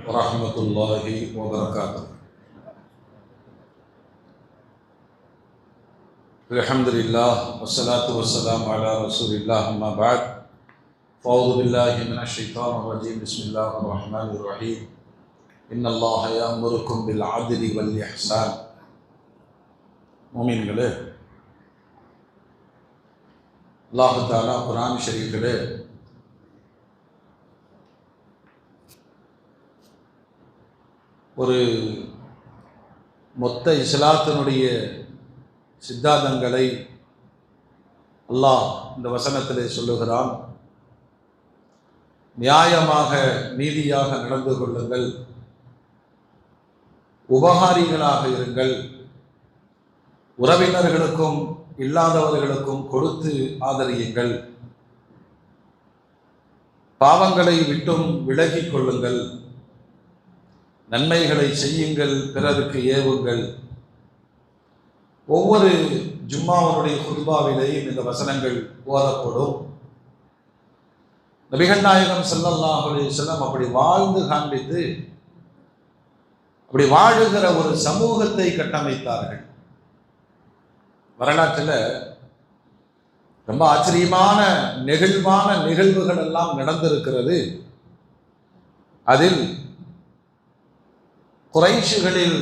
வரஹ்மத்துல்லாஹி வபரகாத்துஹு. அல்ஹம்துலில்லாஹ் வஸ்ஸலாத்து வஸ்ஸலாமு அலா ரசூலில்லாஹ் அம்மா பஅத். ஃபஅஊது பில்லாஹி மினஷ் ஷைத்தானிர் ரஜீம். பிஸ்மில்லாஹிர் ரஹ்மானிர் ரஹீம். இன்னல்லாஹ யஅமுருக்கும் பில் அத்லி வல் இஹ்சான். முஃமின்களே, அல்லாஹ் தஆலா குர்ஆன் ஷரீஃபிலே ஒரு மொத்த இஸ்லாத்தினுடைய சித்தாந்தங்களை அல்லாஹ் இந்த வசனத்திலே சொல்லுகிறான். நியாயமாக நீதியாக நடந்து கொள்ளுங்கள், உபகாரிகளாக இருங்கள், உறவினர்களுக்கும் இல்லாதவர்களுக்கும் கொடுத்து ஆதரியுங்கள், பாவங்களை விட்டும் விலகிக் கொள்ளுங்கள், நன்மைகளை செய்யுங்கள், பிறருக்கு ஏவுங்கள். ஒவ்வொரு ஜும்மாவுடைய குத்பாவிலேயும் இந்த வசனங்கள் ஓதப்படும். நபிகள் நாயகம் ஸல்லல்லாஹு அலைஹி வஸல்லம் அப்படி வாழ்ந்து காண்பித்து அப்படி வாழுகிற ஒரு சமூகத்தை கட்டமைத்தார்கள். வரலாற்றில் ரொம்ப ஆச்சரியமான நெகிழ்வான நிகழ்வுகள் எல்லாம் நடந்திருக்கிறது. அதில் குறைஷிகளில்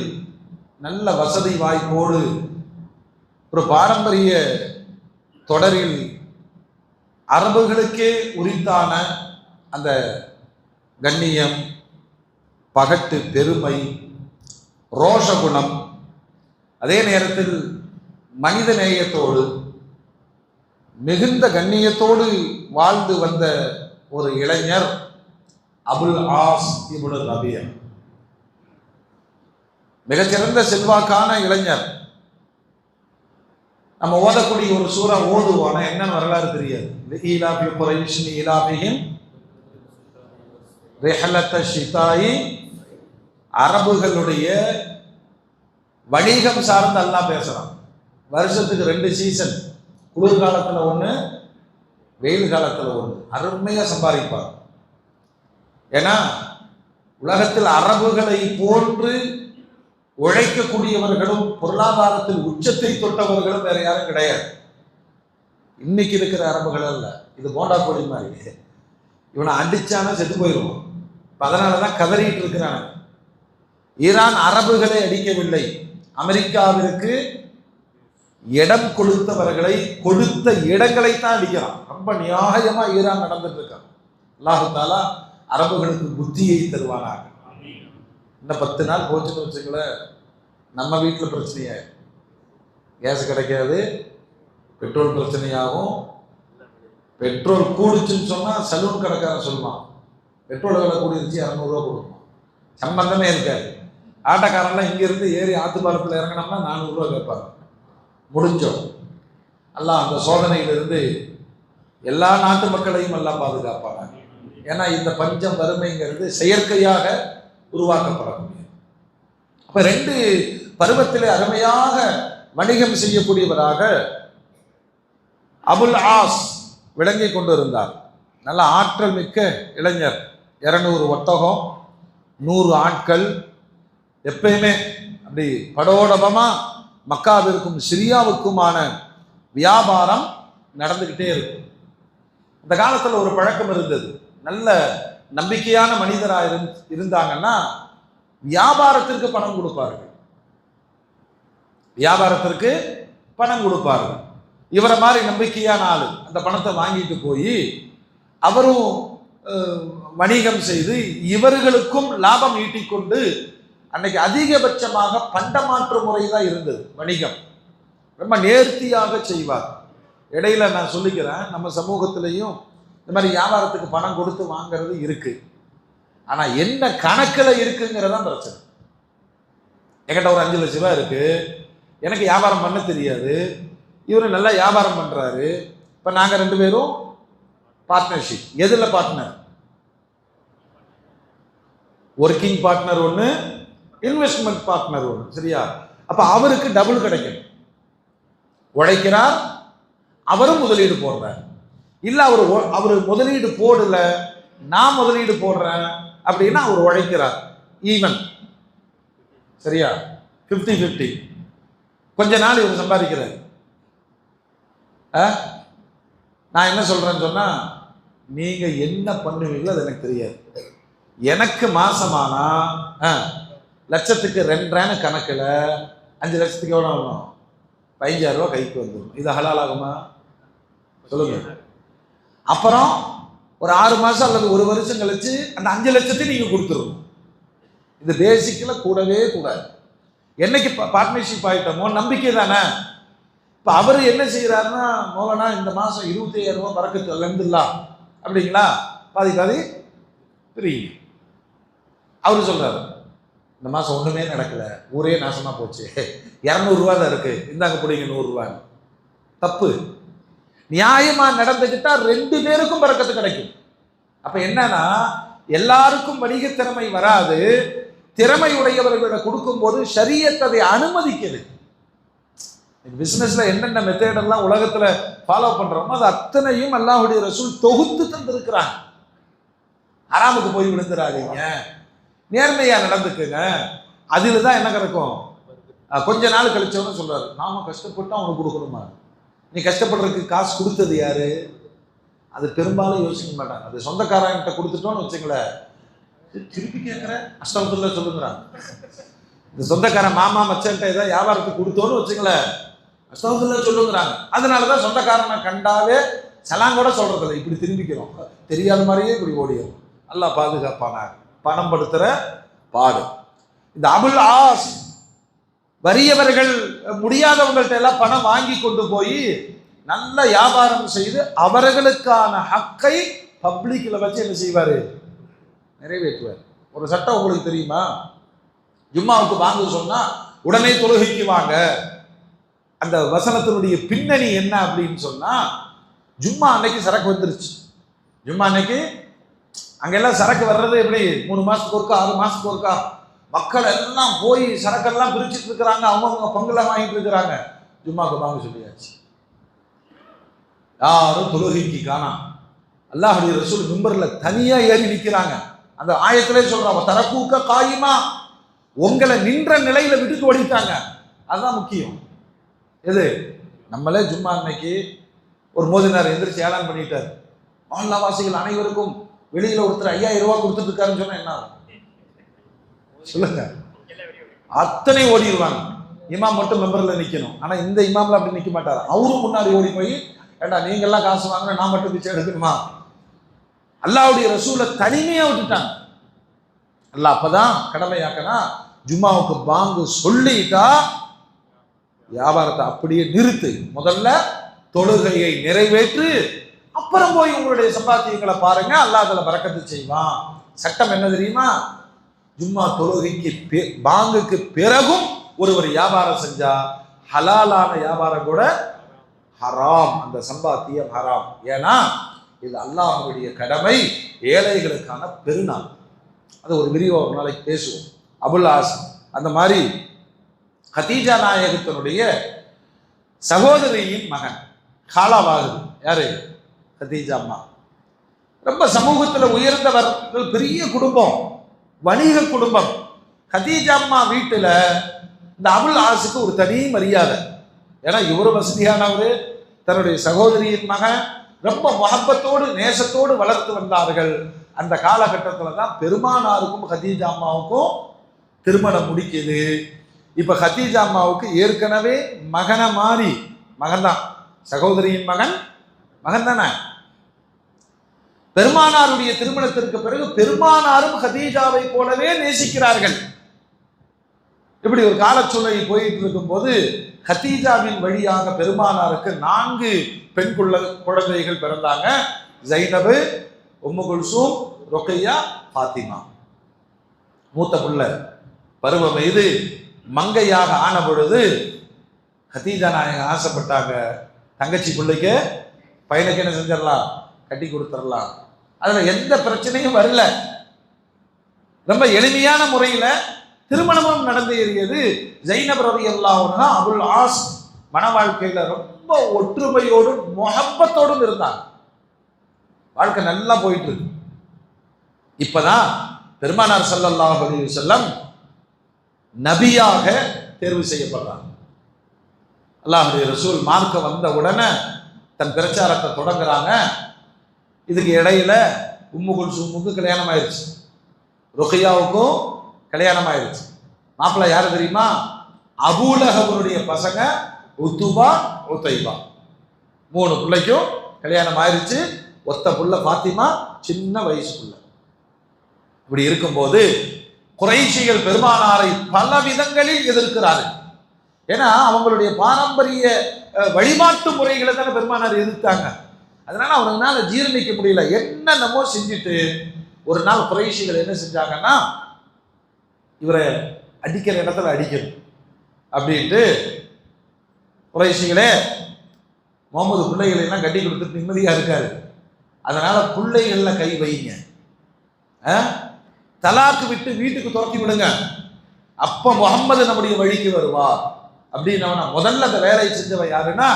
நல்ல வசதி வாய்ப்போடு ஒரு பாரம்பரிய தொடரில் அரபுகளுக்கே உரித்தான அந்த கண்ணியம், பகட்டு, பெருமை, ரோஷகுணம், அதே நேரத்தில் மனித நேயத்தோடு மிகுந்த கண்ணியத்தோடு வாழ்ந்து வந்த ஒரு இளைஞர் அபுல் ஆஸ் இப்னு ரபியா. மிகச்சிறந்த செல்வாக்கான இளைஞர். நம்ம ஓதக்கூடிய ஒரு சூறா ஓதுவான என்னன்னு வரலாறு தெரியாது. ஈலாஃபி குரைஷ் ஈலாஃபிஹிம் ரிஹலத்த ஷிதாயி. அரபுகளுடைய வணிகம் சார்ந்து அல்லாஹ் பேசுறான். வருஷத்துக்கு 2 சீசன், குளிர்காலத்தில் ஒன்று, வெயில் காலத்தில் ஒன்று. அருமையாக சம்பாதிப்பார். ஏன்னா உலகத்தில் அரபுகளை போன்று உழைக்கக்கூடியவர்களும் பொருளாதாரத்தில் உச்சத்தை தொட்டவர்களும் வேற யாரும் கிடையாது. இன்னைக்கு இருக்கிற அரபுகள் அல்ல, இது போண்டா கோழி மாதிரி. இவனை அடிச்சானா செத்து போயிடுவான். அதனாலதான் கதறிட்டு இருக்கிறாங்க. ஈரான் அரபுகளை அடிக்கவில்லை, அமெரிக்காவிற்கு இடம் கொடுத்தவர்களை, கொடுத்த இடங்களைத்தான் அடிக்கிறான். ரொம்ப நியாயமா ஈரான் நடந்துட்டு இருக்கான். அல்லாஹ் தஆலா அரபுகளுக்கு புத்தியை தருவானாக. இன்னும் 10 நாள் போச்சுன்னு வச்சுங்களேன், நம்ம வீட்டில் பிரச்சனையாகும். கேஸ் கிடைக்காது, பெட்ரோல் பிரச்சனையாகும். பெட்ரோல் கூடுச்சுன்னு சொன்னால் சலூன் கடைக்காரன் சொல்லுவான், பெட்ரோல் விலை கூடிருச்சு 200 ரூபா கொடுக்குமா. சம்பந்தமே இருக்காது. ஆட்டோக்காரன்லாம் இங்கேருந்து ஏறி ஆத்துப்பாலத்தில் இறங்கினோம்னா 400 ரூபா கேட்பாங்க. முடிஞ்சோம். எல்லாம் அந்த சோதனையிலிருந்து எல்லா நாட்டு மக்களையும் எல்லாம் பாதுகாப்பாங்க. ஏன்னா இந்த பஞ்சம், வறுமைங்கிறது செயற்கையாக உருவாக்கப்படக்கூடிய. அப்ப 2 பருவத்திலே அருமையாக வணிகம் செய்யக்கூடியவராக அபுல் ஆஸ் விளங்கி கொண்டிருந்தார். நல்ல ஆற்றல் மிக்க இளைஞர். 200 ஒட்டகம், 100 ஆட்கள், எப்பயுமே அப்படி படோடபமா மக்காவிற்கும் சிரியாவுக்குமான வியாபாரம் நடந்துகிட்டே இருக்கும். அந்த காலத்தில் ஒரு பழக்கம் இருந்தது. நல்ல நம்பிக்கையான மனிதராக இருந்தாங்கன்னா வியாபாரத்திற்கு பணம் கொடுப்பார்கள். வியாபாரத்திற்கு பணம் கொடுப்பார்கள். இவரை மாதிரி நம்பிக்கையான ஆளு அந்த பணத்தை வாங்கிட்டு போய் அவரும் வணிகம் செய்து இவர்களுக்கும் லாபம் ஈட்டிக்கொண்டு, அன்னைக்கு அதிகபட்சமாக பண்டமாற்று முறை தான் இருந்தது வணிகம். ரொம்ப நேர்த்தியாக செய்வார். இடையில நான் சொல்லிக்கிறேன், நம்ம சமூகத்திலையும் இந்த மாதிரி வியாபாரத்துக்கு பணம் கொடுத்து வாங்கிறது இருக்கு. ஆனா என்ன கணக்கில் இருக்குங்கிறதான் பிரச்சனை. என்கிட்ட ஒரு 5 லட்ச ரூபா இருக்கு, எனக்கு வியாபாரம் பண்ண தெரியாது, இவரு நல்லா வியாபாரம் பண்றாரு. இப்ப நாங்க 2 பேரும் பார்ட்னர்ஷிப். எதுல பார்ட்னர்? ஒர்க்கிங் பார்ட்னர் ஒன்று, இன்வெஸ்ட்மெண்ட் பார்ட்னர் ஒன்று. சரியா? அப்ப அவருக்கு டபுள் கிடைக்கும். உழைக்கிறார், அவரும் முதலீடு போடுறார். இல்ல அவர் முதலீடு போடல, நான் முதலீடு போடுறேன் அப்படின்னா அவர் உழைக்கிறார். ஈவன். சரியா? 50-50. கொஞ்ச நாள் இவர் சம்பாதிக்கிறார். நான் என்ன சொல்றேன்னு சொன்னா, நீங்க என்ன பண்ணுவீங்களோ அது எனக்கு தெரியாது. எனக்கு மாசமானா லட்சத்துக்கு 2 கணக்கில் 5 லட்சத்துக்கு எவ்வளோ ஆகணும்? 15,000 ரூபா கைக்கு வந்துடும். இது ஹலால் ஆகுமா சொல்லுங்க? அப்புறம் ஒரு 6 மாசம் அல்லது 1 வருஷம் கழிச்சு அந்த 5 லட்சத்தையும் நீங்க கொடுத்துருணும். இது பேசிக்கல கூடவே கூடாது. என்னைக்கு பார்ட்னர்ஷிப் ஆயிட்டோமோ நம்பிக்கை தானே. இப்ப அவரு என்ன செய்யறாருன்னா, மோகனா இந்த மாசம் 25,000 ரூபாய் பறக்கத்து வந்துடலாம் அப்படிங்களா, பாதி பாதி பிரியுங்க. அவரு சொல்றாரு, இந்த மாசம் ஒண்ணுமே நடக்கல, ஊரே நாசமா போச்சு, 200 ரூபா தான் இருக்கு, இந்தாங்க பிடிங்க 100 ரூபாய். தப்பு. நியாயமா நடந்துகிட்டா 2 பேருக்கும் பறக்கத்து கிடைக்கும். அப்ப என்னன்னா, எல்லாருக்கும் வணிக திறமை வராது. திறமை உடையவர்களை கொடுக்கும் போது ஷரியத் அதை அனுமதிக்குது. பிசினஸ்ல என்னென்ன மெத்தட் எல்லாம் உலகத்துல ஃபாலோ பண்றோமோ அது அத்தனையும் அல்லாஹ்வுடைய ரசூல் தொகுத்து தந்திருக்கிறாங்க. ஹராமுக்கு போய் விழுந்துடாதீங்க, நேர்மையா நடந்துக்குங்க. அதுல தான் என்ன கிடைக்கும்? கொஞ்ச நாள் கழிச்சவன்னு சொல்றாரு, நாம கஷ்டப்பட்டு அவனுக்கு கொடுக்கணுமா? நீ கஷ்டப்படுறதுக்கு காசு கொடுத்தது யாரு? அது பெரும்பாலும் யோசிக்க மாட்டாங்க. அது சொந்தக்காரங்கிட்ட கொடுத்துட்டோன்னு வச்சுங்களேன், திருப்பி கேட்கிற அஸ்தக்ஃபிருல்லாஹ் சொல்லுங்கிறாங்க. இந்த சொந்தக்காரன் மாமா மச்சன்ட்ட ஏதாவது வியாபாரத்துக்கு கொடுத்தோன்னு வச்சுங்களேன், அஸ்தக்ஃபிருல்லாஹ் சொல்லுங்கிறாங்க. அதனாலதான் சொந்தக்காரனை கண்டாவே சலாங்கூட சொல்றதில்லை, இப்படி திரும்பிக்கிறோம், தெரியாத மாதிரியே இப்படி ஓடிடும். அல்லாஹ் பாதுகாப்பானார். பணம் படுத்துற பாடு. இந்த அபுல் ஆஸ் வறியவர்கள் முடியாதவங்கள்ட்ட எல்லாம் பணம் வாங்கி கொண்டு போய் நல்ல வியாபாரம் செய்து அவர்களுக்கான ஹக்கை பப்ளிக்ல வச்சு என்ன செய்வாரு? நிறைவேற்றுவார். ஒரு சட்டம் உங்களுக்கு தெரியுமா? ஜும்மாவுக்கு வாங்க சொன்னா உடனே தொழுகைக்கு வாங்க. அந்த வசனத்தினுடைய பின்னணி என்ன அப்படின்னு சொன்னா, ஜும்மா அன்னைக்கு சரக்கு வந்துருச்சு. ஜும்மா அன்னைக்கு அங்கெல்லாம் சரக்கு வர்றது எப்படி? 3 மாசத்துக்கு ஒருக்கா, 6 மாசத்துக்கு ஒருக்கா மக்கள் எல்லாம் போய் சரக்கெல்லாம் பிரிச்சுட்டு இருக்கிறாங்க, அவங்க பங்குல வாங்கிட்டு இருக்கிறாங்க. ஜும்மாவுக்கு வாங்க சொல்லியாச்சு, யாரும் தொழுகைக்கு காணாம். அல்லாஹ்வுடைய ரசூல் மிம்பர்ல தனியா ஏறி நிற்கிறாங்க. அந்த ஆயத்திலே சொல்றாங்க, தரக்கூக்க காயிமா, உங்களை நின்ற நிலையில விட்டுட்டு ஓடிட்டாங்க. அதுதான் முக்கியம். எது? நம்மளே ஜும்மா அன்னைக்கு ஒரு மோதினார் எந்திரிச்சு ஏலான் பண்ணிட்டார், மஹல்லாவாசிகள் அனைவருக்கும் வெளியில ஒருத்தர் 5,000 ரூபாய் கொடுத்துட்டு இருக்காருன்னு சொன்னா என்ன சொல்லுங்க? அத்தனை ஓடிடுவாங்க. இமாம் மட்டும் மெம்பர்ல நிக்கணும். ஆனா இந்த இமாம்ல அப்படி நிக்க மாட்டாரு. அவரும் முன்னாடி ஓடி போய், ஏண்டா நீங்க எல்லாம் காசு வாங்கினா நான் மட்டும் பிச்சை எடுக்கணுமா? அல்லாஹ்வுடைய ரசூலை தனிமையா விட்டுட்டாங்க. அல்லாஹ் அப்பதான் கடமையாக்கனா, ஜும்மாவுக்கு பாங்கு சொல்லிட்டா வியாபாரத்தை அப்படியே நிறுத்து, முதல்ல தொழுகையை நிறைவேற்று, அப்புறம் போய் உங்களுடைய சம்பாத்தியங்களை பாருங்க, அல்லாஹ் அதுல பரக்கத்து செய்வான். சட்டம் என்ன தெரியுமா? ஜும்மா தொழுகைக்கு பாங்குக்கு பிறகும் ஒருவர் வியாபாரம் செஞ்சா ஹலாலான வியாபாரம் கூட ஹராம், அந்த சம்பாத்தியம் ஹராம். ஏன்னா இது அல்லாஹ்வுடைய கடமை, ஏழைகளுக்கான பெருநாள். அது ஒரு விரிவா ஒரு நாளைக்கு பேசுவோம். அபுல் ஆஸ் அந்த மாதிரி கதீஜா நாயகத்தினுடைய சகோதரியின் மகன் காலாவாகுது. யாரு? கதீஜா அம்மா. ரொம்ப சமூகத்துல உயர்ந்தவர்கள், பெரிய குடும்பம், வணிக குடும்பம். கதீஜா அம்மா வீட்டுல இந்த அபுல் ஆஸுக்கு ஒரு தனி மரியாதை. ஏன்னா இவரு வசதியானவரு, தன்னுடைய சகோதரியின் மகன், ரொம்ப மஹப்பத்தோடு நேசத்தோடு வளர்த்து வந்தார்கள். அந்த காலகட்டத்தில் தான் பெருமானாருக்கும் கதீஜா அம்மாவுக்கும் திருமணம் முடிக்குது. இப்ப கதீஜா அம்மாவுக்கு ஏற்கனவே மகனை மாறி, மகன் தான், சகோதரியின் மகன் மகன் தானே. பெருமானாருடைய திருமணத்திற்கு பிறகு பெருமானாரும் கதீஜாவை போலவே நேசிக்கிறார்கள். இப்படி ஒரு காலச்சூழலை போயிட்டு இருக்கும் போது கதீஜாவின் வழியாக பெருமானாருக்கு 4 பெண் குழந்தைகள் பிறந்தாங்க. ஜைனபு, உம்மு குல்சூம், ருக்கையா, ஃபாத்திமா. மூத்த பிள்ளை பருவம் இது மங்கையாக ஆன பொழுது கதீஜா நாயகம் ஆசைப்பட்டாங்க, தங்கச்சி பிள்ளைக்கு பையனுக்கு என்ன செஞ்சிடலாம், கட்டி கொடுத்துடலாம். அதுல எந்த பிரச்சனையும் வரல. ரொம்ப எளிமையான முறையில திருமணமும் நடந்து ஏறியது. ஜைனப் ரலியல்லாஹு அன்ஹா அபுல் ஆஸ் மன வாழ்க்கையில ரொம்ப ஒற்றுமையோடும் முஹப்பத்தோடும் இருந்தாங்க. வாழ்க்கை நல்லா போயிட்டு இருக்கு. இப்பதான் பெருமானார் ஸல்லல்லாஹு அலைஹி வஸல்லம் நபியாக தேர்வு செய்யப்படுறாங்க. அல்லாஹ்வுடைய ரசூல் மார்க்க வந்த உடனே தன் பிரச்சாரத்தை தொடங்குறாங்க. இதுக்கு இடையில உம்மு குல்சூமுக்கு கல்யாணம் ஆயிடுச்சு, ருக்கையாவுக்கும் கல்யாணம் ஆயிடுச்சு. மாப்பிள்ளை யாரு தெரியுமா? அபூலஹபுடைய பசங்க உத்துபா, உத்தைபா. 3 பிள்ளைக்கும் கல்யாணம் ஆயிடுச்சு. ஒத்த புள்ள பாத்திமா, சின்ன வயசுக்குள்ள. இப்படி இருக்கும்போது குறைஷிகள் பெருமானாரை பல விதங்களில் எதிர்க்கிறார்கள். ஏன்னா அவங்களுடைய பாரம்பரிய வழிபாட்டு முறைகளை தானே பெருமானார் எதிர்த்தாங்க. அதனால அவங்களால ஜீரணிக்க முடியல. என்னென்னமோ செஞ்சுட்டு ஒரு நாள் குறைஷிகள் என்ன செஞ்சாங்கன்னா, இவரை அடிக்கிற இடத்துல அடிக்கணும் அப்படின்ட்டு, குறைஷிகளே முகமது பிள்ளைகளை எல்லாம் கட்டி கொடுத்துட்டு நிம்மதியா இருக்காரு, அதனால பிள்ளைகள்ல கை வைங்க, தலாக்கு விட்டு வீட்டுக்கு துரத்தி விடுங்க, அப்ப முகம்மது நம்முடைய வழிக்கு வருவார் அப்படின்னு முதல்ல அந்த வேலையை செஞ்சவன் யாருன்னா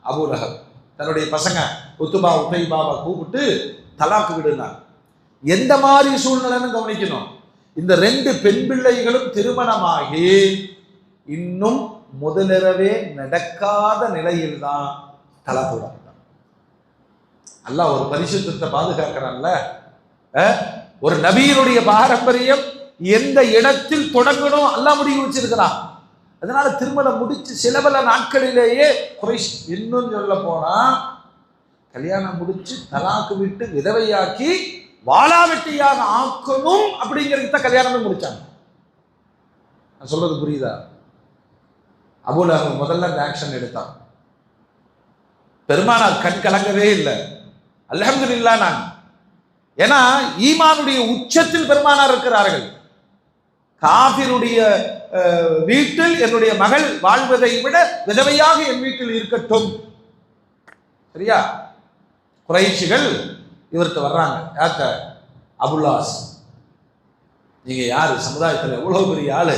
அபூலஹப். தன்னுடைய பசங்க உத்துபா, உத்தைபாவை கூப்பிட்டு தலாக்கு விடுனார். எந்த மாதிரி சூழ்நிலைன்னு கவனிக்கணும். இந்த 2 பெண் பிள்ளைகளும் திருமணமாகி இன்னும் முதலிரவே நடக்காத நிலையில் தான் தலாக்கு விட. அல்லாஹ் ஒரு பரிசுத்தத்தை பாதுகாக்கிறான்ல. ஒரு நபியினுடைய பாரம்பரியம் எந்த இடத்தில் தொடங்கணும் அல்லாஹ் முடிவு வச்சிருக்கிறான். அதனால திருமணம் முடிச்சு சில பல நாட்களிலேயே குறைஷ், இன்னும் சொல்ல போனா கல்யாணம் முடிச்சு தலாக்கு விட்டு விதவையாக்கி வாளாவெட்டியாக ஆக்கணும் அப்படிங்கிறத கல்யாணம் முடிச்சாங்க. நான் சொல்றது புரியுதா? அபூலஹப் முதல்ல அந்த ஆக்ஷன் எடுத்தான். பெருமானார் கண் கலங்கவே இல்லை. அல்ஹம்துலில்லாஹ். நான் ஏன்னா ஈமானுடைய உச்சத்தில் பெருமானார் இருக்கிறார்கள். காபிருடைய வீட்டில் என்னுடைய மகள் வாழ்வதை விட விதவையாக என் வீட்டில் இருக்கட்டும். சரியா? குறைஷிகள் இவர்கிட்ட வர்றாங்க. யார்கிட்ட? அபுல்லாஸ். நீங்க யாரு? சமுதாயத்தில் எவ்வளவு பெரிய ஆளு,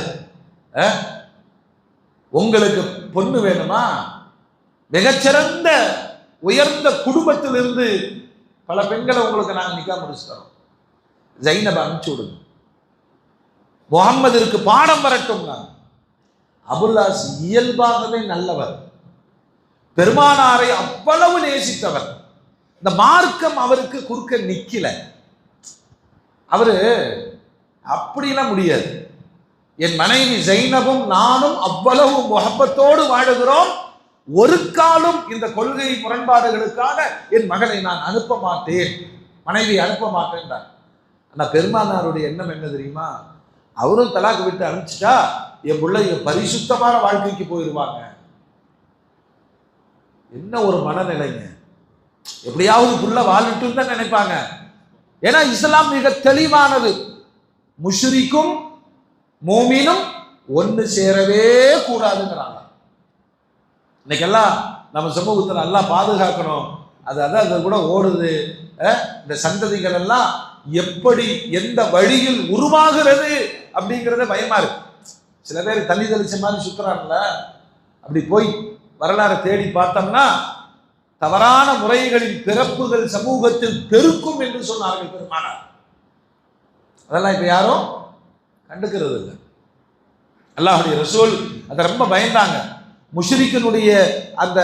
உங்களுக்கு பொண்ணு வேணுமா? மிகச்சிறந்த உயர்ந்த குடும்பத்திலிருந்து பல பெண்களை உங்களுக்கு நாங்கள் நிக்கா முடிச்சு தரோம். ஜைனபை அனுப்பிச்சு விடுங்க, முகம்மதிற்கு பாடம் வரட்டும். அபுல்லாஸ் இயல்பாகவே நல்லவர், பெருமானாரை அவ்வளவு நேசித்தவர். இந்த மார்க்கம் அவருக்கு குறுக்க நிக்கல. அவரு அப்படிலாம் முடியாது. என் மனைவி ஜைனபும் நானும் அவ்வளவு முகப்பத்தோடு வாழுகிறோம், ஒரு காலம் இந்த கொள்கை முரண்பாடுகளுக்காக என் மகளை நான் அனுப்ப மாட்டேன், மனைவி அனுப்ப மாட்டேன். ஆனா பெருமானாருடைய எண்ணம் என்ன தெரியுமா? அவரும் தலாக்கு விட்டு அனுப்பிச்சிட்டா என் பிள்ளைங்க பரிசுத்தமான வாழ்க்கைக்கு போயிடுவாங்க. என்ன ஒரு மனநிலைங்க! எப்படியாவது புள்ள வாழட்டும் தான் நினைப்பாங்க. ஏன்னா இஸ்லாம் மிக தெளிவானது. முஷ்ரிக்கும் மோமினும் ஒன்று சேரவே கூடாதுங்கிறாங்க. இன்னைக்கெல்லாம் நம்ம சமூகத்தில் நல்லா பாதுகாக்கணும். அது கூட ஓடுது. இந்த சந்ததிகள் எல்லாம் எப்படி எந்த வழியில் உருவாகிறது அப்படிங்கிறத பயமா இருக்கு. சில பேர் தண்ணி தெளிச்ச மாதிரி சுத்துறாங்கல்ல, அப்படி போய் வரலாறு தேடி பார்த்தோம்னா தவறான முறைகளின் பிறப்புகள் சமூகத்தில் பெருக்கும் என்று சொன்னார்கள் பெருமானார். அதெல்லாம் இப்ப யாரும் கண்டுக்கிறது இல்லை. அல்லாஹ்வுடைய ரசூல் அதை ரொம்ப பயந்தாங்க. முஷ்ரிக்கினுடைய அந்த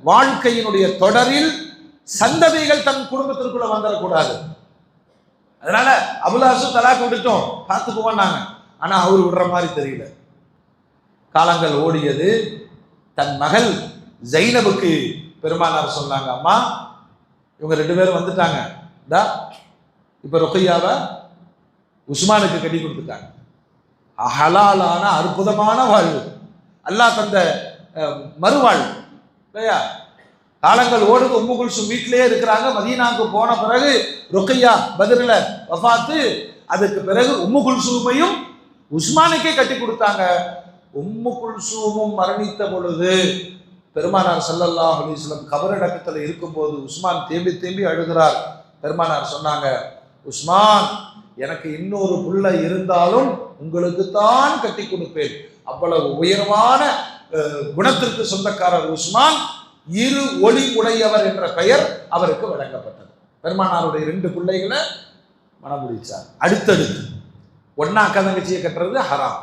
வாழ்க்கையினுடைய தொடரில் சந்ததிகள் தன் குடும்பத்திற்குள்ள வந்துடக்கூடாது. அதனால அபுல்லாஸு தலாக்கு விட்டுட்டோம், பார்த்துக்குவோம். ஆனா அவர் விடுற மாதிரி தெரியல. காலங்கள் ஓடியது. தன் மகள் ஜைனபுக்கு பெருமானார் சொன்னாங்க, அம்மா இவங்க 2 பேரும் வந்துட்டாங்க, இப்ப ருக்கையாவை உஸ்மானுக்கு கட்டி கொடுத்துட்டாங்க. ஹலாலான அற்புதமான வாழ்வு, அல்லாஹ் தந்த மறுவாழ்வு இல்லையா? காலங்கள் ஓடுது. உம்மு குல்சூம் வீட்டிலேயே இருக்கிறாங்க. மதீனாவுக்கு போன பிறகு ருக்கையா பத்ரில வஃபாத்து. அதுக்கு பிறகு உம்மு குல்சூமையும் உஸ்மானுக்கே கட்டி கொடுத்தாங்க. உம்மு குல்சூமும் மரணித்த பொழுது பெருமானார் ஸல்லல்லாஹு அலைஹி வஸல்லம் கபரடக்கத்தில் இருக்கும்போது உஸ்மான் தேம்பி தேம்பி அழுகிறார். பெருமானார் சொன்னாங்க, உஸ்மான் எனக்கு இன்னொரு புள்ள இருந்தாலும் உங்களுக்கு தான் கட்டி கொடுப்பேன். அவ்வளவு உயர்வான குணத்திற்கு சொந்தக்காரர் உஸ்மான். இரு ஒளி உடையவர் என்ற பெயர் அவருக்கு வழங்கப்பட்டது. பெருமானாருடைய 2 பிள்ளைகளை மனம் முடிச்சார். அடுத்தடுத்து ஒன்னா அக்கா தங்கச்சியை கட்டுறது ஹராம்.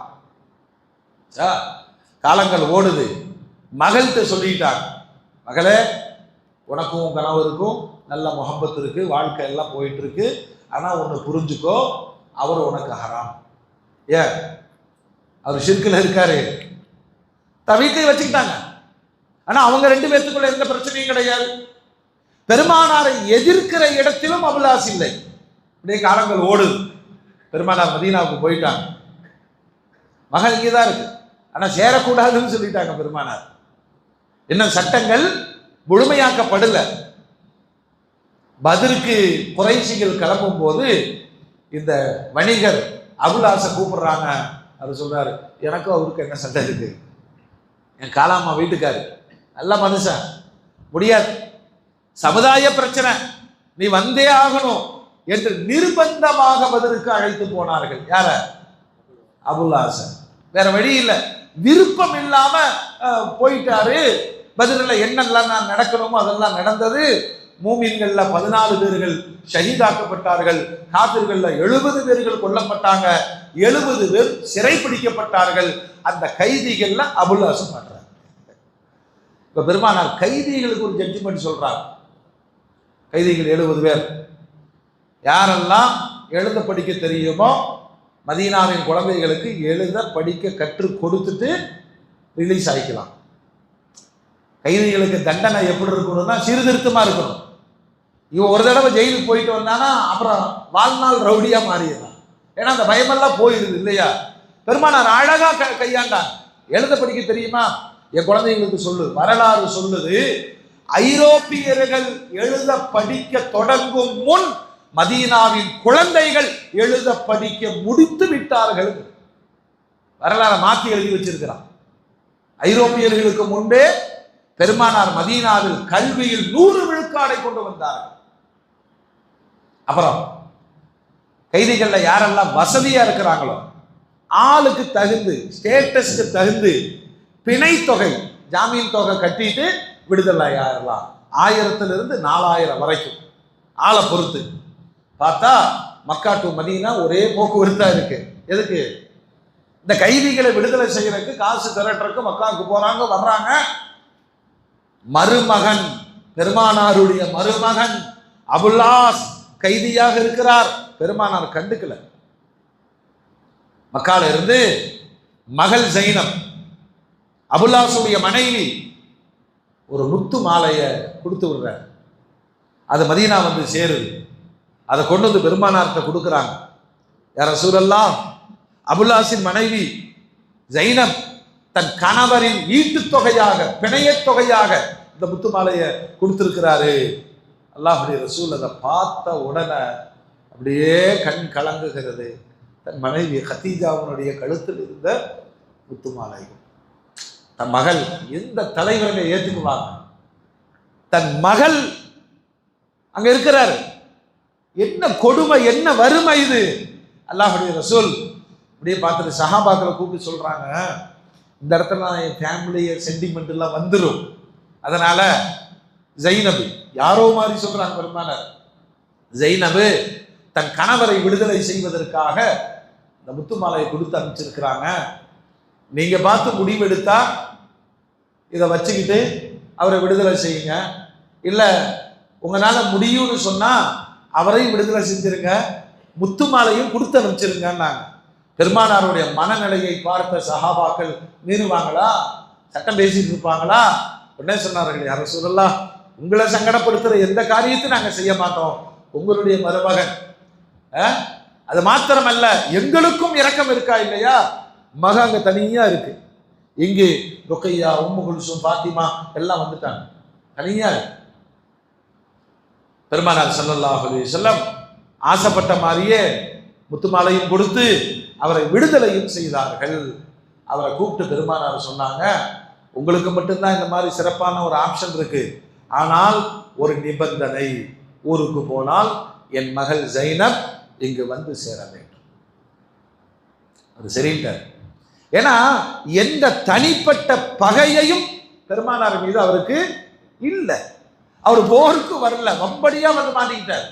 காலங்கள் ஓடுது, மகள்கிட்ட சொல்லிட்டாங்க, மகளே உனக்கும் கணவருக்கும் நல்ல முகப்பத் இருக்கு, வாழ்க்கை எல்லாம் போயிட்டு இருக்கு, ஆனா ஒன்னு புரிஞ்சுக்கோ, அவர் உனக்கு ஹராம். ஏன்? அவர் ஷிர்கில் இருக்காரு. வீட்டை வச்சுக்கிட்டாங்க. ஆனா அவங்க 2 பேத்துக்குள்ள எந்த பிரச்சனையும் கிடையாது. பெருமானாரை எதிர்க்கிற இடத்திலும் அபுல்லாஸ் இல்லை. இப்படியே காலங்கள் ஓடுது. பெருமானார் மதீனாவுக்கு போயிட்டாங்க. மகள் இங்கேதான் இருக்கு, ஆனா சேரக்கூடாதுன்னு சொல்லிட்டாங்க பெருமானார். இன்னும் சட்டங்கள் முழுமையாக்கப்படல. பத்ருக்கு குறைஷிகள் கிளம்பும் போது இந்த வணிகர் அபுல்லாஸை கூப்பிடுறாங்க. அவர் சொல்றாரு, எனக்கும் அவருக்கு என்ன சண்டை இருக்கு, என் காலாமா வீட்டுக்காரு நல்ல மனுஷன், முடியாது, சமுதாய பிரச்சனை, நீ வந்தே ஆகணும் என்று நிர்பந்தமாக பத்ருக்கு அழைத்து போனார்கள். யார? அபுல்லாஸ. வேற வழி இல்லை, விருப்பம் இல்லாம போயிட்டாரு. பத்ரில் என்னெல்லாம் நடக்கணுமோ அதெல்லாம் நடந்தது. மூமின்கள்ல 14 பேர்கள் ஷஹீதாக்கப்பட்டார்கள். காபிர்கள்ல 70 பேர்கள் கொல்லப்பட்டாங்க. 70 பேர் சிறைப்பிடிக்கப்பட்டார்கள். அந்த கைதிகள்ல அபுல்லாஸ் பண்றாங்க. இப்ப பெருமானார் கைதிகளுக்கு ஒரு ஜட்ஜ்மெண்ட் சொல்றாங்க. கைதிகள் 70 பேர், யாரெல்லாம் எழுத படிக்க தெரியுமோ மதீனாவின் குழந்தைகளுக்கு எழுத படிக்க கற்றுக் கொடுத்துட்டு ரிலீஸ் ஆகிக்கலாம். கைதிகளுக்கு தண்டனை எப்படி இருக்கணும்னா சீர்திருத்தமா இருக்கணும். இவன் ஒரு தடவை ஜெயிலுக்கு போயிட்டு வந்தானா அப்புறம் வாழ்நாள் ரவுடியா மாறிடுறான். ஏன்னா அந்த பயமெல்லாம் போயிருது இல்லையா? பெருமானார் அழகா கையாண்டாங்க. எழுத படிக்க தெரியுமா, என் குழந்தைங்களுக்கு சொல்லு. வரலாறு சொல்லுது, ஐரோப்பியர்கள் எழுத படிக்க தொடங்கும் முன் மதீனாவின் குழந்தைகள் எழுத படிக்க முடித்து விட்டார்கள். வரலாறு மாற்றி எழுதி வச்சிருக்கிறான். ஐரோப்பியர்களுக்கு முன்பே பெருமானார் மதீனாவில் கல்வியில் 100 விழுக்காடை கொண்டு வந்தார்கள். அப்புறம் கைதிகள்ல யாரெல்லாம் வசதியா இருக்கிறாங்களோ, ஆளுக்கு தகுந்து, ஸ்டேட்டஸ்க்கு தகுந்து பிணை தொகை, ஜாமீன் தொகை கட்டிட்டு விடுதலை ஆயிரலாம். 1000 to 4000 வரைக்கும் ஆளை பொறுத்து பார்த்தா மக்கா டு மதீனா ஒரே போக்குவரத்தா இருக்கு. எதுக்கு? இந்த கைதிகளை விடுதலை செய்யறதுக்கு, காசு திரட்டுறதுக்கு மக்காவுக்கு போறாங்க வர்றாங்க. மருமகன், பெருமானாருடைய மருமகன் அபுல்லாஸ் கைதியாக இருக்கிறார். பெருமானார் கண்டுக்கல. மக்கால இருந்து மகள் ஜைனப், அபுல்லாசுடைய மனைவி, ஒரு முத்து மாலையை கொடுத்து விடுறார். அது மதீனா வந்து சேருது. அதை கொண்டு வந்து பெருமானார்கிட்ட கொடுக்குறாங்க. யார் ரசூலல்லாஹ், அபுல்லாஸின் மனைவி ஜைனப் தன் கணவரின் ஈட்டு தொகையாக, பிணைய தொகையாக இந்த முத்து மாலையை கொடுத்திருக்கிறாரு. அல்லாஹுடைய ரசூல் அதை பார்த்த உடனே அப்படியே கண் கலங்குகிறது. தன் மனைவி ஹதீஜாவுடைய கழுத்தில் இருந்த முத்து மாலை. தன் மகள், எந்த தலைவரை ஏற்றுக்குவாங்க? தன் மகள் அங்க இருக்கிறார். என்ன கொடுமை, என்ன வறுமை இது! அல்லாஹுடைய ரசூல் அப்படியே பார்த்துட்டு சஹாபாக்களை கூப்பிட்டு சொல்றாங்க, இந்த இடத்துல என் ஃபேமிலி சென்டிமெண்ட் எல்லாம் வந்துடும், அதனால ஜைனபு, யாரோ மாதிரி சொல்றாங்க பெருமானார், ஜைனபு தன் கணவரை விடுதலை செய்வதற்காக இந்த முத்துமாலையை கொடுத்து அனுப்பிச்சிருக்கிறாங்க. நீங்க பார்த்து முடிவெடுத்தா இதை வச்சுக்கிட்டு அவரை விடுதலை செய்யுங்க, இல்ல உங்களால முடியும்னு சொன்னா அவரையும் விடுதலை செஞ்சிருங்க, முத்து மாலையும் கொடுத்து அனுப்பிச்சிருங்கன்னாங்க. பெருமானாருடைய மனநிலையை பார்த்த சஹாபாக்கள் மீறுவாங்களா? சட்டம் பேசிட்டு இருப்பாங்களா? உடனே சொன்னார்கள், யார சொல்லலாம், உங்களை சங்கடப்படுத்துற எந்த காரியத்தையும் நாங்க செய்ய மாட்டோம், உங்களுடைய மருமகன். அது மாத்திரமல்ல, எங்களுக்கும் இரக்கம் இருக்கா இல்லையா? மக அங்க தனியா இருக்கு. இங்கு ருக்கையா, உம்மு குல்சும், பாத்திமா எல்லாம் வந்துட்டாங்க, தனியா இருக்கு. பெருமானார் ஸல்லல்லாஹு அலைஹி வஸல்லம் ஆசைப்பட்ட மாதிரியே முத்துமாலையும் கொடுத்து அவரை விடுதலையும் செய்தார்கள். அவரை கூப்பிட்டு பெருமானார் சொன்னாங்க, உங்களுக்கு மட்டும்தான் இந்த மாதிரி சிறப்பான ஒரு ஆப்ஷன் இருக்கு, ஆனால் ஒரு நிபந்தனை, ஊருக்கு போனால் என் மகள் ஜைனப் இங்கு வந்து சேர வேண்டும். அது சரின்ட்டார். ஏன்னா எந்த தனிப்பட்ட பகையையும் பெருமானார் மீது அவருக்கு இல்லை. அவர் போருக்கு வரல, வம்படியா வந்து மாட்டிக்கிட்டார்.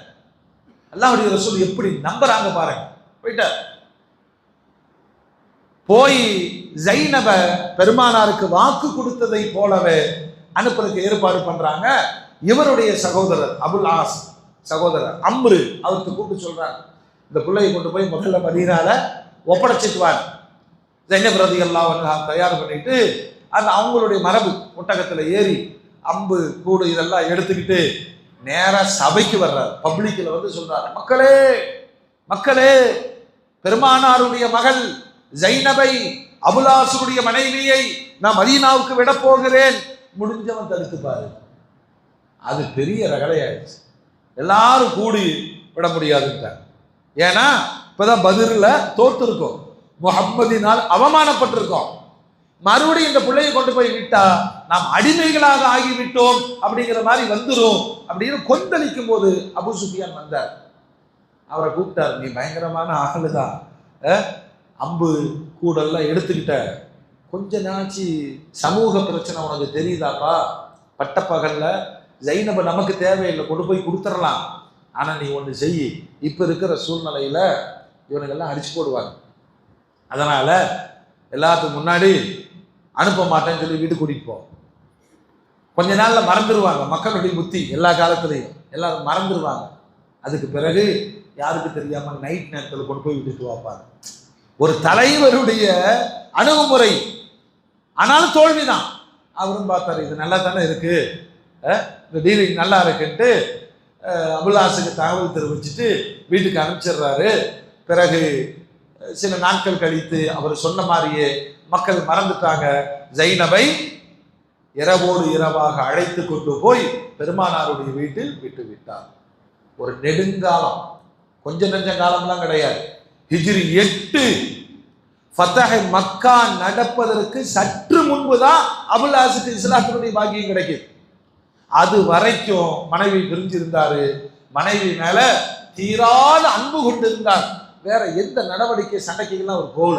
அல்லாஹ்வுடைய ரசூல் எப்படி நம்புறாங்க பாருங்க. போயிட்டார். போய் ஜைனப பெருமானாருக்கு வாக்கு கொடுத்ததை போலவே அனுப்புறதுக்கு ஏற்பாடு பண்றாங்க. இவருடைய சகோதரர் அபுல் ஆஸ் சகோதரர் அம்ரு அவருக்கு கூப்பிட்டு சொல்றாங்க, இந்த பிள்ளையை கொண்டு போய் முதல்ல மதீனால ஒப்படைச்சிட்டு வாங்க. ஜைனப் ரலியல்லாஹு அன்ஹா தயார் பண்ணிட்டு அந்த அவங்களுடைய மரபு ஒட்டகத்துல ஏறி அம்பு கூடு இதெல்லாம் எடுத்துக்கிட்டு நேரா சபைக்கு வர்றாரு. பப்ளிக்ல வந்து சொல்றாரு, மக்களே மக்களே, பெருமானாருடைய மகள் ஜைனபை, அபுலாசுடைய மனைவியை நான் மதீனாவுக்கு விட போகிறேன், முடிஞ்சவன் தடுத்து பாரு. அது பெரிய ரகலையாயிடுச்சு. எல்லாரும் கூடி விட முடியாதுன்ட்டாங்க. ஏன்னா இப்பதான் பதிரில் தோத்து இருக்கோம், முஹம்மதினால் அவமானப்பட்டிருக்கோம். மறுபடியும் இந்த பிள்ளையை கொண்டு போய் விட்டா நாம் அடிமைகளாக ஆகிவிட்டோம் அப்படிங்கிற மாதிரி வந்துடும் அப்படின்னு கொந்தளிக்கும் போது அபு சுஃபியான் வந்தார். அவரை கூப்பிட்டார், நீ பயங்கரமான ஆளுதான், அம்பு கூடெல்லாம் எடுத்துக்கிட்ட, கொஞ்ச நாச்சு சமூக பிரச்சனை உனக்கு தெரியுதாப்பா? பட்டப்பகல்ல ஜைனப நமக்கு தேவையில்லை, கொண்டு போய் கொடுத்துடலாம். ஆனா நீ ஒன்று செய், இப்ப இருக்கிற சூழ்நிலையில இவனுங்கெல்லாம் அடிச்சு போடுவாங்க, அதனால எல்லாத்துக்கும் முன்னாடி அனுப்ப மாட்டேன்னு சொல்லி வீட்டுக்கு கூட்டிட்டு போ. கொஞ்ச நாள்ல மறந்துடுவாங்க, மக்களுடைய புத்தி எல்லா காலத்திலையும் எல்லாரும் மறந்துடுவாங்க. அதுக்கு பிறகு யாருக்கு தெரியாம நைட் நேரத்தில் கொண்டு போய் விட்டுட்டு வாப்பாங்க. ஒரு தலைவருடைய அணுகுமுறை, ஆனாலும் தோல்விதான். அவரும் பார்த்தாரு, இது நல்லா தானே இருக்கு, இந்த டீலிங் நல்லா இருக்குன்ட்டு அபுல்லாஸுக்கு தகவல் தெரிவிச்சுட்டு வீட்டுக்கு அனுப்பிச்சிடுறாரு. பிறகு சில நாட்கள் கழித்து அவர் சொன்ன மாதிரியே மக்கள் மறந்துட்டாங்க. ஜைனபை இரவோடு இரவாக அழைத்து கொண்டு போய் பெருமானாருடைய வீட்டில் விட்டு விட்டார். ஒரு நெடுங்காலம், கொஞ்ச நெஞ்ச காலம்லாம் கிடையாது. ஹிஜ்ரி 8 ஃபதஹ் மக்கா நடப்பதற்கு சற்று முன்புதான் அபுல்லாஸுக்கு இஸ்லாத்தினுடைய பாக்கியம் கிடைக்குது. அது வரைக்கும் மனைவி பிரிஞ்சிருந்தாரு, மனைவி மேல தீராத அன்பு கொண்டு இருந்தார். வேற எந்த நடவடிக்கை சண்டைக்கெல்லாம் அவர் போகல.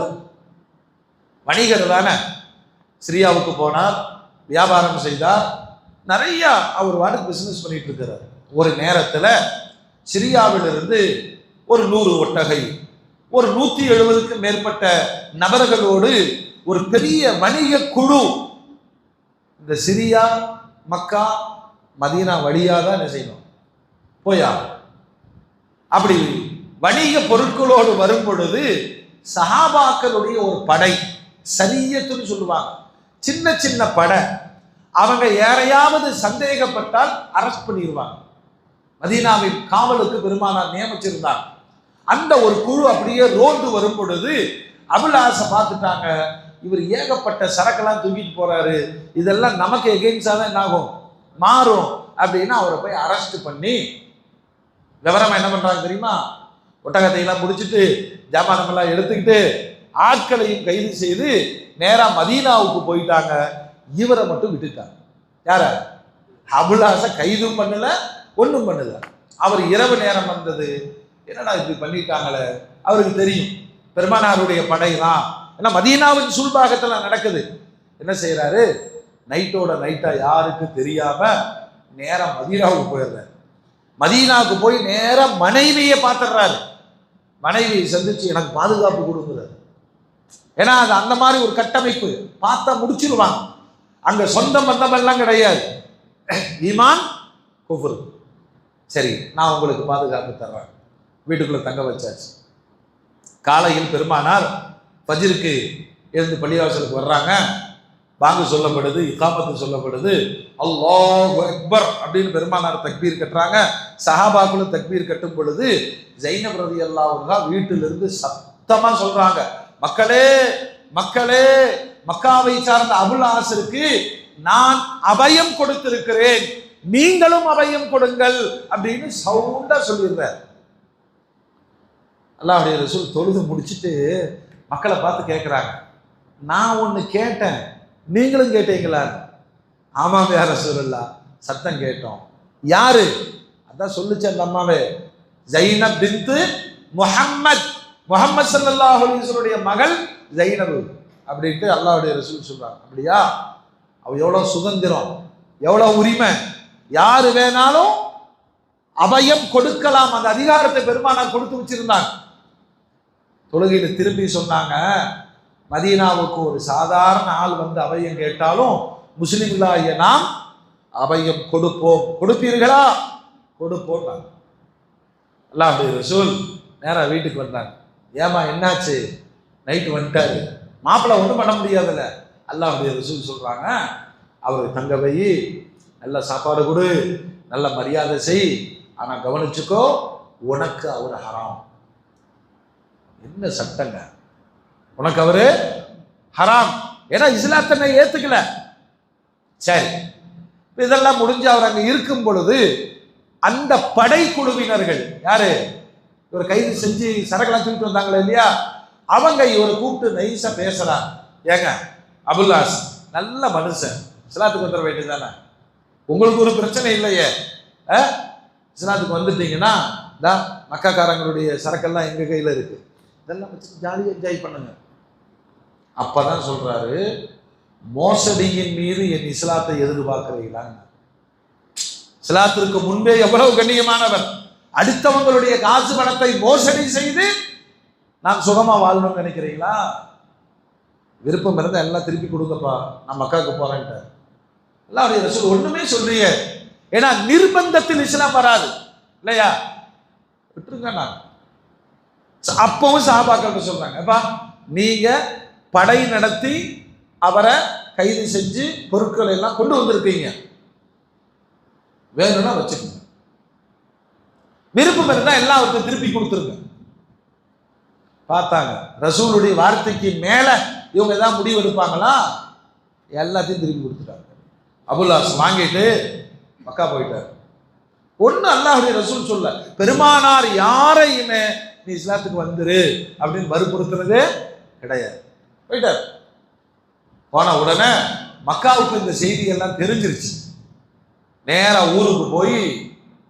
வணிகர் தானே, சிரியாவுக்கு போனார், வியாபாரம் செய்தார், நிறைய அவர் வாட்டுக்கு பிசினஸ் பண்ணிட்டு இருக்கிறார். ஒரு நேரத்தில் சிரியாவிலிருந்து ஒரு 100 ஒட்டகை, ஒரு 170க்கும் மேற்பட்ட நபர்களோடு ஒரு பெரிய வணிக குழு இந்த சிரியா மக்கா மதீனா வழியாக தான் என்ன செய்யணும், போயா. அப்படி வணிக பொருட்களோடு வரும் பொழுது சஹாபாக்களுடைய ஒரு படை, சரியத்துன்னு சொல்லுவாங்க, சின்ன சின்ன படை, அவங்க யாரையாவது சந்தேகப்பட்டால் அரெஸ்ட் பண்ணிடுவாங்க. மதீனாவின் காவலுக்கு பெருமானார் நியமிச்சிருந்தாங்க. அந்த ஒரு குழு அப்படியே ரோந்து வரும் பொழுது அபுல்லாஸை பார்த்துட்டாங்க, இவர் ஏகப்பட்ட சரக்கெல்லாம் தூக்கிட்டு போறாரு, இதெல்லாம் நமக்கு எகெயின்ஸ்டா தான் என்ன ஆகும், மாறும் அப்படின்னு அவரை போய் அரெஸ்ட் பண்ணி விவரமா என்ன பண்றாங்க தெரியுமா, ஒட்டகத்தை எல்லாம் முடிச்சுட்டு ஜாமானமெல்லாம் எடுத்துக்கிட்டு ஆட்களையும் கைது செய்து நேரா மதீனாவுக்கு போயிட்டாங்க. இவரை மட்டும் விட்டுட்டாங்க. யார? அபுல்லாஸை கைதும் பண்ணல, ஒன்றும் பண்ணல. அவர் இரவு நேரம் வந்தது, என்னடா இப்படி பண்ணிட்டாங்களே, அவருக்கு தெரியும் பெருமானாருடைய படை தான், ஏன்னா மதீனாவின் சுல்பாகத்தில் நடக்குது. என்ன செய்யறாரு, நைட்டோட நைட்டா யாருக்கு தெரியாம நேரம் மதீனாவுக்கு போயிடுறாரு. மதீனாவுக்கு போய் நேரம் மனைவியை பார்த்துடுறாரு. மனைவியை சந்திச்சு எனக்கு பாதுகாப்பு கொடுக்குறாரு. ஏன்னா அது அந்த மாதிரி ஒரு கட்டமைப்பு, பார்த்தா முடிச்சிருவாங்க. அங்க சொந்த பந்தம் எல்லாம் கிடையாது, ஈமான் குஃப்ர். சரி, நான் உங்களுக்கு பாதுகாப்பு தர்றேன். வீட்டுக்குள்ள தங்க வச்சாச்சு. காலையில் பெருமானார் ஃபஜ்ருக்கு எழுந்து பள்ளிவாசலுக்கு வர்றாங்க. பாங்கு சொல்லப்படுது, இகாமத்து சொல்லப்படுது, அல்லாஹு அக்பர் அப்படின்னு பெருமானார் தக்பீர் கட்டுறாங்க. சஹாபாக்களும் தக்பீர் கட்டும் பொழுது ஜைனப் ரலியல்லாஹு அன்ஹா வீட்டிலிருந்து சத்தமா சொல்றாங்க, மக்களே மக்களே, மக்காவை சார்ந்த அபுல்லாஸிற்கு நான் அபயம் கொடுத்திருக்கிறேன், நீங்களும் அபயம் கொடுங்கள் அப்படின்னு சவுண்டா சொல்லிடுறார். அல்லாஹ்வுடைய ரசூல் தொழுது முடிச்சுட்டு மக்களை பார்த்து கேட்குறாங்க, நான் ஒன்று கேட்டேன், நீங்களும் கேட்டீங்களா? ஆமாம் யா ரசூலுல்லாஹ், சத்தம் கேட்டோம். யாரு? அதான் சொல்லுச்சு அந்த அம்மாவே, ஜைனப் பின்த் முஹம்மத், முஹம்மது ஸல்லல்லாஹு அலைஹி வஸல்லம் மகள் ஜைனப் அப்படின்ட்டு அல்லாஹ்வுடைய ரசூல் சொல்றாங்க. அப்படியா? அவ எவ்வளவு சுதந்திரம், எவ்வளவு உரிமை, யாரு வேணாலும் அபயம் கொடுக்கலாம், அந்த அதிகாரத்தை பெருமானார் கொடுத்து வச்சிருந்தாங்க. தொழுகையில திரும்பி சொன்னாங்க, மதீனாவுக்கு ஒரு சாதாரண ஆள் வந்து அபயம் கேட்டாலும் முஸ்லிம்களாகிய நாம் அபயம் கொடுப்போம். கொடுப்பீர்களா? கொடுப்போம். அல்லாஹ்வுடைய ரசூல் நேரா வீட்டுக்கு வந்தாங்க. ஏமா என்னாச்சு? நைட்டு வந்துட்டாரு, மாப்பிள்ளை ஒன்றும் பண்ண முடியாதுல்ல. அல்லாஹ்வுடைய ரசூல் சொல்றாங்க, அவருக்கு தங்க வை, நல்ல சாப்பாடு கொடு, நல்ல மரியாதை செய், ஆனா கவனிச்சுக்கோ, உனக்கு அவர் ஹராம். என்ன சட்டங்க? உனக்கு அவரு ஹராம். ஏன்னா இஸ்லாத்தை ஏத்துக்கல. சரி, இதெல்லாம் முடிஞ்சு அவர் அங்க இருக்கும் பொழுது அந்த படை குழுவினர்கள் யாரு, இவர் கைது செஞ்சு சரக்கெல்லாம் தூக்கிட்டு வந்தாங்களே இல்லையா, அவங்க இவரை கூப்பிட்டு நைஸா பேசுறாங்க. ஏங்க அபுல்லாஸ் நல்ல மனுஷன், இஸ்லாத்துக்கு வந்துட வேண்டியதானே, உங்களுக்கு ஒரு பிரச்சனை இல்லையே, இஸ்லாத்துக்கு வந்துட்டீங்கன்னா மக்காக்காரங்களுடைய சரக்கெல்லாம் எங்க கையில இருக்கு, இதெல்லாம் வச்சு ஜாலியாக என்ஜாய் பண்ணுங்க. அப்பதான் சொல்றாரு, மோசடியின் மீது என் இஸ்லாத்தை எதிர்பார்க்கிறீங்களா? இஸ்லாத்திற்கு முன்பே எவ்வளவு கண்ணியமானவர், அடுத்தவங்களுடைய காசு பணத்தை மோசடி செய்து நான் சுகமா வாழணும்னு நினைக்கிறீங்களா? விருப்பம் இருந்தா எல்லாம் திருப்பி கொடுங்கப்பா, நான் மக்காவுக்கு போறேன்ட்டார். அல்லாஹ்வுடைய ரசூல் ஒண்ணுமே சொல்றீங்க, ஏன்னா நிர்பந்தத்தில் இஸ்லாம் வராது இல்லையா, விட்டுருங்க. நான் அப்பவும் சஹாபாக்கள் சொல்றாங்க, அப்பா நீங்க படை நடத்தி அவரை கைது செஞ்சு பொருட்களை எல்லாம் கொண்டு வந்திருக்கீங்க, வேணும்னா வச்சுக்கோங்க, விருப்பம் இருந்தா எல்லாம் அவருக்கு திருப்பி கொடுத்துருங்க. பார்த்தாங்க ரசூலுடைய வார்த்தைக்கு மேல இவங்க ஏதாவது முடிவு எடுப்பாங்களா, எல்லாத்தையும் திருப்பி கொடுத்துட்டாங்க. அபுல்லாஸ் வாங்கிட்டு மக்கா போயிட்டார். ஒண்ணு அல்லாஹ்வுடைய ரசூல் சொல்ல, பெருமானார் யாரையுமே நீ இஸ்லாத்துக்கு வந்துரு அப்படின்னு வற்புறுத்துறதே கிடையாது. போயிட்டார். போன உடனே மக்காவுக்கு இந்த செய்தி எல்லாம் தெரிஞ்சிருச்சு. நேரா ஊருக்கு போய்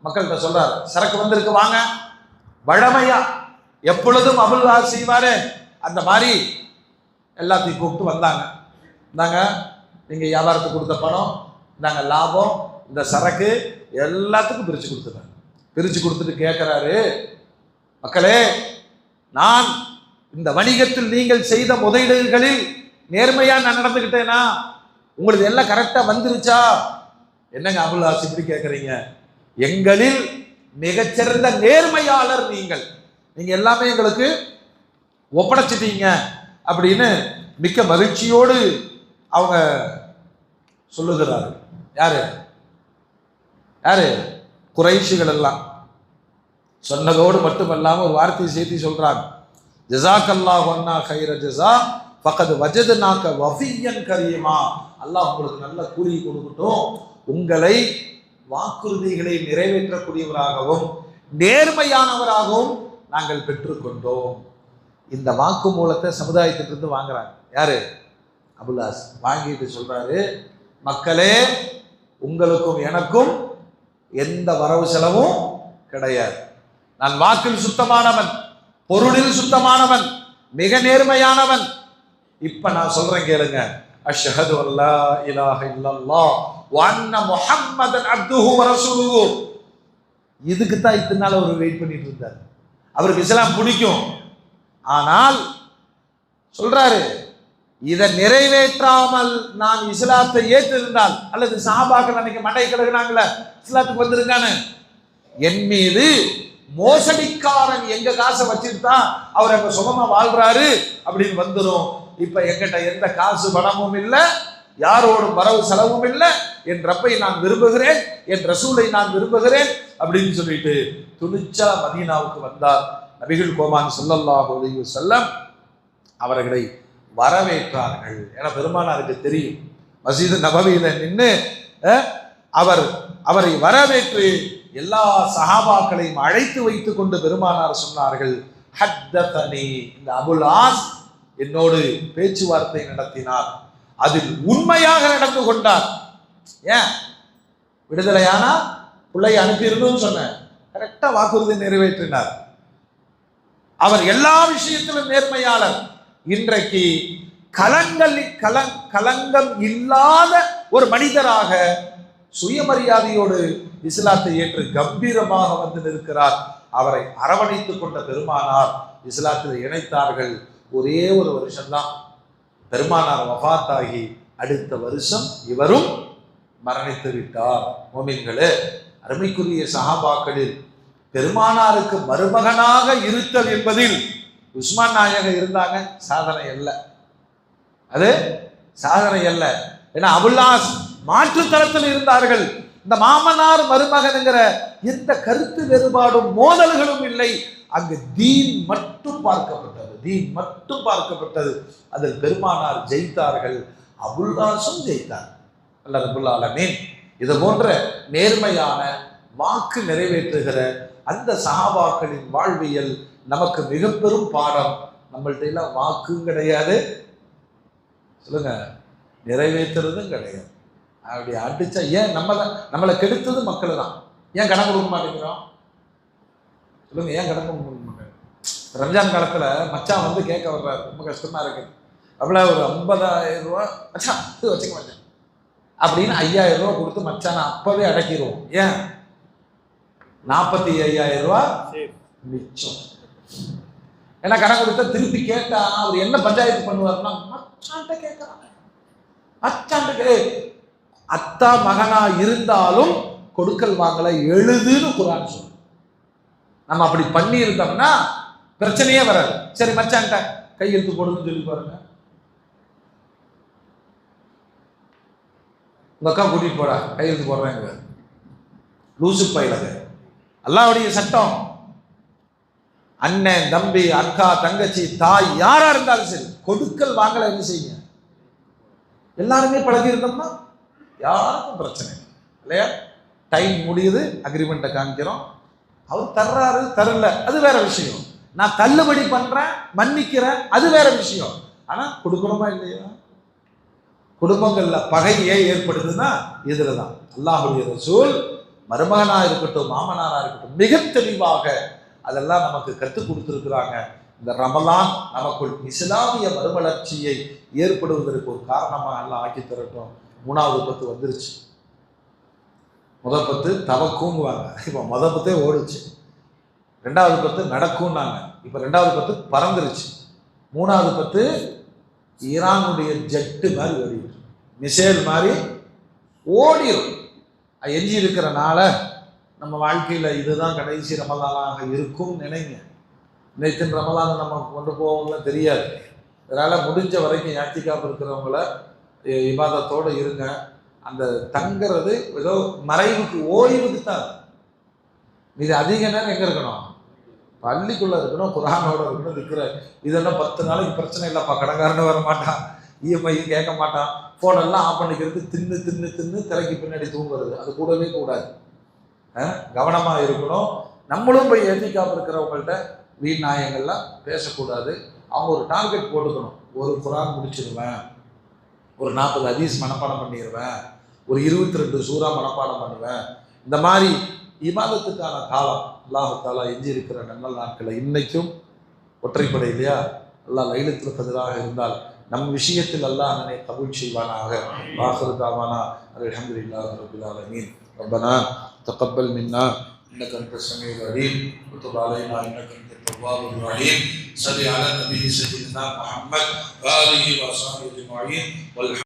மக்கள்கிட்ட சொல்றாரு, சரக்கு வந்திருக்கு வாங்க. வழமையா எப்பொழுதும் அபுல்லாஸ் செய்வாரு, அந்த மாதிரி எல்லாத்தையும் கூப்பிட்டு வந்தாங்க. இந்தாங்க நீங்க வியாபாரத்துக்கு கொடுத்த பணம், இந்தாங்க லாபம், இந்த சரக்கு எல்லாத்துக்கும் பிரிச்சு கொடுத்துட்டாங்க. பிரிச்சு கொடுத்துட்டு கேட்கிறாரு, மக்களே நான் இந்த வணிகத்தில் நீங்கள் செய்த முதலீடுகளில் நேர்மையா நான் நடந்துக்கிட்டேனா, உங்களுக்கு எல்லாம் கரெக்டா வந்துருச்சா? என்னங்க அபுல்லாஸ் இப்படி கேட்கறீங்க, எங்களில் மிகச்சிறந்த நேர்மையாளர் நீங்கள், நீங்க எல்லாமே எங்களுக்கு ஒப்படைச்சிட்டீங்க அப்படின்னு மிக்க மகிழ்ச்சியோடு அவங்க சொல்லுகிறார்கள். யாரு யாரு குறைஷிகள் எல்லாம் சொன்னதோடு மட்டுமல்லாம ஒரு வார்த்தையை சேர்த்து சொல்றாங்க, ஜஸாக்கல்லாஹு அன்னா கைர ஜஸா ஃபகத் வஜத்னாக வஃபியன் கரீமா. அல்லாஹ் உங்களுக்கு நல்ல கூலி கொடுக்கட்டும், உங்களை வாக்குறுதிகளை நிறைவேற்றக்கூடியவராகவும் நேர்மையானவராகவும் நாங்கள் பெற்றுக்கொண்டோம். இந்த வாக்கு மூலத்தை சமுதாயத்திலிருந்து வாங்குறாங்க. யாரு? அபுல்லாஸ். வாங்கிட்டு சொல்றாரு, மக்களே உங்களுக்கும் எனக்கும் எந்த வரவு செலவும் கிடையாது, நான் வாக்கில் சுத்தமானவன், பொருளில் சுத்தமானவன், மிக நேர்மையானவன். இப்ப நான் சொல்றேன் கேளுங்க, அஷ்ஹது அல்லா இலாஹ இல்லல்லாஹ் வ அன்ன முஹம்மதன் அப்துஹு வ ரசூலுஹு. இதுக்கு தான் இத்தனை நாள் அவர் வெயிட் பண்ணிட்டு இருந்தார். அவருக்கு இஸ்லாம் பிடிக்கும், ஆனால் சொல்றாரு, இதை நிறைவேற்றாமல் நான் இஸ்லாத்தை ஏற்றிருந்தால், அல்லது சஹாபாக்கள் அன்னைக்கு மண்டை கிடக்குறாங்களே இஸ்லாத்துக்கு வந்திருக்கானு, என் மீது மோசடிக்காரன் எங்க காசை வச்சுட்டு அவர் அங்க சுகமா வாழ்றாரு அப்படின்னு வந்துடும். இப்ப எங்கிட்ட எந்த காசு பணமும் இல்லை, யாரோடும் வரவு செலவும் இல்லை, என் ரப்பை நான் விரும்புகிறேன், என் ரசூலை நான் விரும்புகிறேன் அப்படின்னு சொல்லிட்டு துணிச்சா மதீனாவுக்கு வந்தார். நபிகள் கோமான் ஸல்லல்லாஹு அலைஹி வஸல்லம் அவர்களை வரவேற்றார்கள். ஏன்னா பெருமானாருக்கு தெரியும், மஸ்ஜித் நபவியில நின்று அவரை வரவேற்று எல்லா சஹாபாக்களையும் அழைத்து வைத்துக் கொண்டு பெருமானார் சொன்னார்கள், ஹத்தனி, இந்த அபுல்லாஸ் என்னோடு பேச்சுவார்த்தை நடத்தினார், அதில் உண்மையாக நடந்து கொண்டார். ஏன் விடுதலையானா பிள்ளையை அனுப்பியிருந்தோம்னு சொன்ன, கரெக்டா வாக்குறுதி நிறைவேற்றினார். அவர் எல்லா விஷயத்திலும் நேர்மையாளர். இன்றைக்கு களங்கம் இல்லாத ஒரு மனிதராக சுயமரியாதையோடு இஸ்லாத்தை ஏற்று கம்பீரமாக வந்து நிற்கிறார். அவரை அரவணைத்துக் கொண்ட பெருமானார் இஸ்லாத்தில் இணைத்தார்கள். ஒரே ஒரு வருஷம்தான் பெருமானார் வஃபாத்தாகி அடுத்த வருஷம் இவரும் மரணித்து விட்டார். மோமின்களே, அருமைக்குரிய சஹாபாக்களில் பெருமானாருக்கு மருமகனாக இருத்தல் என்பதில் உஸ்மான் நாயகம் இருந்தாங்க, சாதனை அல்ல, அது சாதனை அல்ல. ஏன்னா அபுல்லாஸ் மாற்று தரத்தில் இருந்தார்கள். இந்த மாமனார் மருமகனுங்கிற எந்த கருத்து வேறுபாடும் மோதல்களும் இல்லை. அங்கு தீன் மட்டும் பார்க்கப்பட்டது, தீன் மட்டும் பார்க்கப்பட்டது. அதில் பெருமானார் ஜெயித்தார்கள், அபுல்லாஸும் ஜெயித்தார். அல்லாஹ் ரப்பல் ஆலமீன் இது போன்ற நேர்மையான வாக்கு நிறைவேற்றுகிற அந்த சஹாபாக்களின் வாழ்வியல் நமக்கு மிக பெரும் பாடம். நம்மள்ட்ட எல்லாம் வாக்கும் கிடையாது, சொல்லுங்க, நிறைவேற்றுறதும் கிடையாது. அப்படி அடிச்சா ஏன் நம்மளை கெடுத்தது மக்கள் தான். ஏன் கடன் கொடுக்க மாட்டேங்கிறோம் சொல்லுங்க, ஏன் கடன் கொடுக்க மாட்டேங்க? ரம்ஜான் காலத்துல மச்சான் வந்து கேட்க வர்றாரு, ரொம்ப கஷ்டமா இருக்கு, அவ்வளோ ஒரு 50,000 ரூபா மச்சான் இது வச்சுக்க மாட்டேன் அப்படின்னு 5,000 ரூபா கொடுத்து மச்சான அப்பவே அடக்கிடுவோம். ஏன்? 45,000 ரூபா மிச்சம். ஏன்னா கடன் கொடுத்தா திருப்பி கேட்டா அவர் என்ன பஞ்சாயத்து பண்ணுவாருன்னா, மச்சான்ட்ட கேட்கறாங்க, மச்சான்ட்ட அத்தா மகனா இருந்தாலும் கொடுக்கல் வாங்கல எழுதுன்னு குர்ஆன் சொல்லு. நம்ம அப்படி பண்ணி இருந்தோம்னா பிரச்சனையே வராது. சரி மச்சான்ட்ட கையெழுத்து போடுன்னு சொல்லி பாருங்க, உங்க அக்கா கூட்டிட்டு போடா கையெழுத்து போடுறாங்க, லூசு பயிலக. அல்லாஹ்வுடைய சட்டம். அண்ணன், தம்பி, அக்கா, தங்கச்சி, தாய் யாரா இருந்தாலும் சரி கொடுக்கல் வாங்கல என்ன செய்யுங்க, எல்லாருமே பழகி இருந்தோம்னா யாருக்கும் பிரச்சனை இல்லையா? டைம் முடியுது, அக்ரிமெண்ட்டை காமிக்கிறோம், அவர் தர்றாரு தரல அது வேற விஷயம். நான் தள்ளுபடி பண்றேன் மன்னிக்கிறேன் அது வேற விஷயம். ஆனா கொடுக்கணுமா இல்லையா? குடும்பங்கள்ல பகை ஏன் ஏற்படுதுன்னா இதுலதான். அல்லாஹ்வுடைய ரசூல் மருமகனா இருக்கட்டும் மாமனாரா இருக்கட்டும் மிக தெளிவாக அதெல்லாம் நமக்கு கற்றுக் கொடுத்திருக்கிறாங்க. இந்த ரமலான் நமக்குள் இஸ்லாமிய மறுமலர்ச்சியை ஏற்படுவதற்கு ஒரு காரணமாக எல்லாம் ஆக்கி தரட்டும். 3வது பத்து வந்துருச்சு. முதல் பத்து தவக்குங்குவாங்க, இப்போ முதல் பத்தே ஓடிச்சு. 2வது பத்து நடக்கும்னாங்க, இப்போ 2வது பத்து பறந்துருச்சு. 3வது பத்து ஈரானுடைய ஜெட்டு மாதிரி ஓடிடும், மிசைல் மாதிரி ஓடிடும். எஞ்சி இருக்கிறனால நம்ம வாழ்க்கையில் இதுதான் கடைசி ரமலானாக இருக்கும் நினைங்க. நேற்று ரமலானை நம்ம கொண்டு போவோம்லாம் தெரியாது. அதனால் முடிஞ்ச வரைக்கும் யாத்திகாப்பு இருக்கிறவங்கள இபாதத்தோடு இருங்க. அந்த தங்கிறது ஏதோ மறைவுக்கு ஓய்வுக்கு தான். இது அதிக நேரம் எங்கே இருக்கணும்? பள்ளிக்குள்ளே இருக்கணும், குர்ஆனோட இருக்கணும், இருக்கிற இதெல்லாம் 10 நாளைக்கு பிரச்சனை இல்லைப்பா. கடங்காரன்னு வர மாட்டான், இஎம்ஐ கேட்க மாட்டான், ஃபோனெல்லாம் ஆஃப் பண்ணிக்கிறது, தின்னு தின்னு தின்னு திரைக்கு பின்னாடி தூங்குறது, அது கூடவே கூடாது. கவனமாக இருக்கணும். நம்மளும் போய் ஏத்திக்காப்பு இருக்கிறவங்கள்ட்ட வீண் நாயங்கள்லாம் பேசக்கூடாது. அவங்க ஒரு டார்கெட் போட்டுக்கணும், ஒரு குர்ஆன் முடிச்சிருவேன், ஒரு 40 ஹதீஸ் மனப்பாடம் பண்ணிடுவேன், ஒரு 22 சூரா மனப்பாடம் பண்ணுவேன். இந்த மாதிரி இபாதத்துக்கான காலம் அல்லாஹ் தஆலா எஞ்சி இருக்கிற நல்ல நாட்களை இன்னைக்கும் ஒற்றைப்படை இல்லையா? அல்லாஹ் லைலத்துல் கத்ராக இருந்தால் நம் விஷயத்தில் அல்லாஹ் அதனை கபூல் செய்வானாக. ஆகிரு தாவானா அல்ஹம்துலில்லாஹி ரப்பில் ஆலமீன். ரப்பனா தகப்பல் மின்னா இன்னக அன்தஸ் ஸமீஉல் அலீம் வ துப் அலைனா இன்னக அன்தத் தவ்வாபுர் ரஹீம். ஸல்லி அலா நபி ஸய்யிதினா முஹம்மத் வ ஆலிஹி வ ஸஹ்பிஹி அஜ்மஈன்.